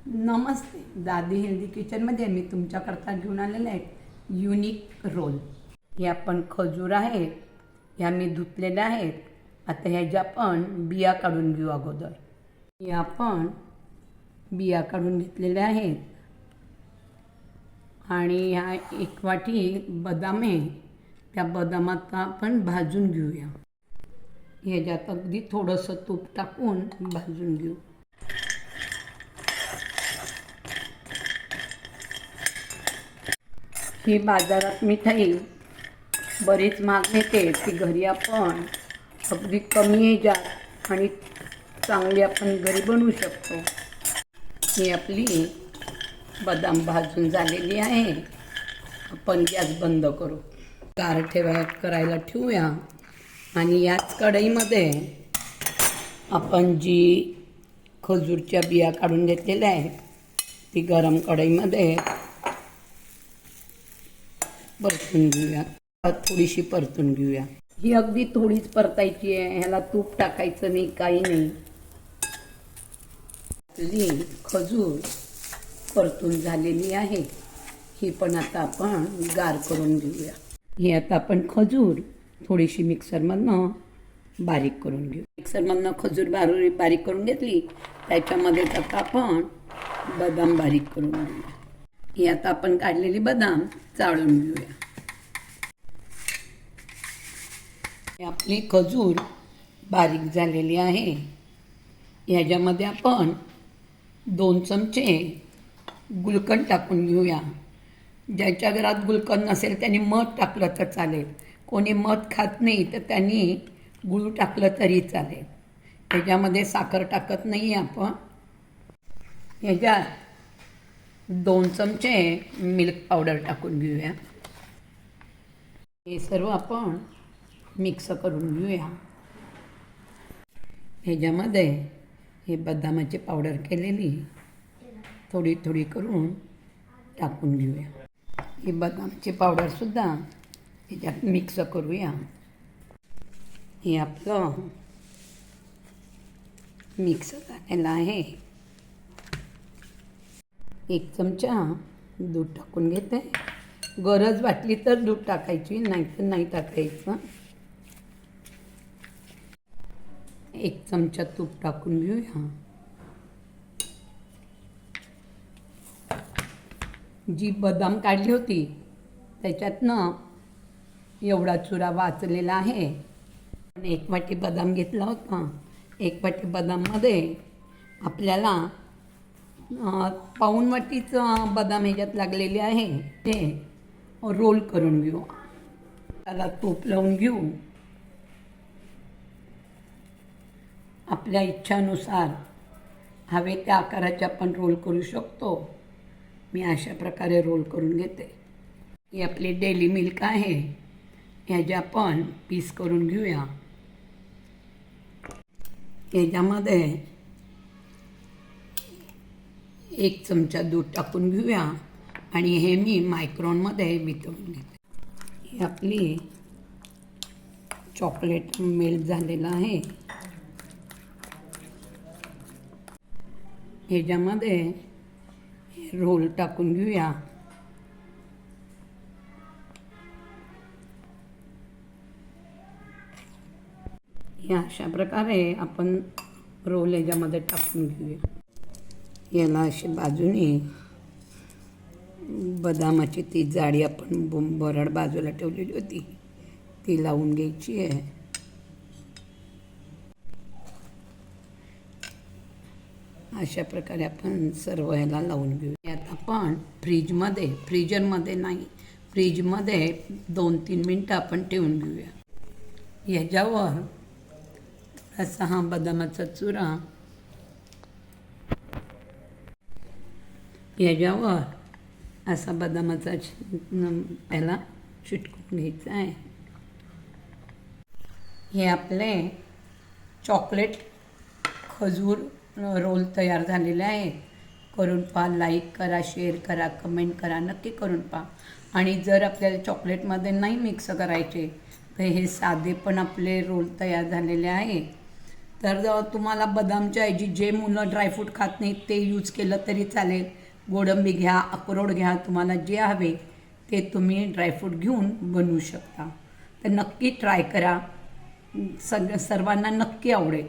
नमस्ते. दादी healthy किचनमध्ये मी तुमच्याकरता घेऊन आलेले आहेत युनिक रोल. हे आपण खजूर आहेत, ह्या मी धुतलेल्या आहेत. आता ह्याच्या आपण बिया काढून घेऊ अगोदर. हे आपण बिया काढून घेतलेल्या आहेत आणि ह्या एक वाटी बदाम आहे, त्या बदामात आपण भाजून घेऊया. ह्याच्यात अगदी थोडंसं तूप टाकून भाजून घेऊ. ही बाजारात मिठाई बरीच महाग मिळते, ती घरी आपण अगदी कमी ह्याच्यात आणि चांगली आपण घरी बनवू शकतो. ही आपली बदाम भाजून झालेली आहे. आपण गॅस बंद करू, गार करायला ठेवूया. आणि याच कढईमध्ये आपण जी खजूरच्या बिया काढून घेतलेल्या आहेत ती गरम कढईमध्ये परतून घेऊया. थोडीशी परतून घेऊया. ही अगदी थोडीच परतायची आहे, ह्याला तूप टाकायचं नाही, काही नाही. आपली खजूर परतून झालेली आहे. ही पण आता आपण गार करून घेऊया. ही आता आपण खजूर थोडीशी मिक्सरमधनं बारीक करून घेऊ. मिक्सरमधनं खजूर बारीक करून घेतली, त्याच्यामध्ये आता आपण बदाम बारीक करून घेऊया. ही आता आपण काढलेली बदाम चाळून घेऊया. आपली खजूर बारीक झालेली आहे. ह्याच्यामध्ये आपण 2 चमचे गुलकंद टाकून घेऊया. ज्याच्या घरात गुलकंद नसेल त्यांनी मध टाकलं तर चालेल. कोणी मध खात नाही तर त्यांनी गूळ टाकलं तरी चालेल. ह्याच्यामध्ये साखर टाकत नाही आपण. ह्याच्यात 2 चमचे मिल्क पावडर टाकून घेऊया. हे सर्व आपण मिक्स करून घेऊया. ह्याच्यामध्ये हे बदामाची पावडर केलेली थोडी थोडी करून टाकून घेऊया. ही बदामाची पावडरसुद्धा ह्याच्यात मिक्स करूया. हे आपलं मिक्स झालेलं आहे. 1 चमचा दूध टाकून घेते. गरज वाटली तर दूध टाकायची, नाही तर नाही टाकायचं. 1 चमचा तूप टाकून घेऊया. जी बदाम काढली होती त्याच्यातनं एवढा चुरा वाचलेला आहे. 1 वाटी बदाम घेतला होता. 1 वाटी बदाममध्ये आपल्याला 1 वाटीचं बदाम ह्याच्यात लागलेले आहे. ते रोल करून घेऊ. त्याला तूप लावून घेऊ. आपल्या इच्छानुसार हवे त्या आकाराचे आपण रोल करू शकतो. मी अशा प्रकारे रोल करून घेते. ही आपली डेली मिल्क आहे, ह्याचे आपण पीस करून घेऊया. ह्याच्यामध्ये 1 चमचा दूध टाकून घेऊया आणि हे मी मायक्रॉनमध्ये वितळून घेते. ही आपली चॉकलेट मेल्ट झालेलं आहे. ह्याच्यामध्ये रोल टाकून घेऊया. या अशा प्रकारे आपण रोल ह्याच्यामध्ये टाकून घेऊया. याला अशी बाजूने बदामाची ती जाडी आपण बरड बाजूला ठेवलेली होती ती लावून घ्यायची आहे. अशा प्रकारे आपण सर्व ह्याला लावून घेऊ. यात आपण फ्रीजरमध्ये नाही, फ्रीजमध्ये 2-3 मिनटं आपण ठेवून घेऊया. ह्याच्यावर असा हा बदामाचा चुरा ह्याच्यावर असा बदामाचा त्याला चिटकून घ्यायचा आहे. हे आपले चॉकलेट खजूर रोल तयार झालेले आहे. करून पहा, लाईक करा, शेअर करा, कमेंट करा, नक्की करून पहा. आणि जर आपल्याला चॉकलेटमध्ये नाही मिक्स करायचे तर हे साधे पण आपले रोल तयार झालेले आहे. तर तुम्हाला बदामच्या ऐवजी जे मुलं ड्रायफ्रूट खात नाहीत ते यूज केलं तरी चालेल. गोडंबी घ्या, अक्रोड घ्या, तुम्हाला जे हवे ते तुम्ही ड्रायफ्रूट घेऊन बनवू शकता. तर नक्की ट्राय करा, सर्वांना नक्की आवडेल.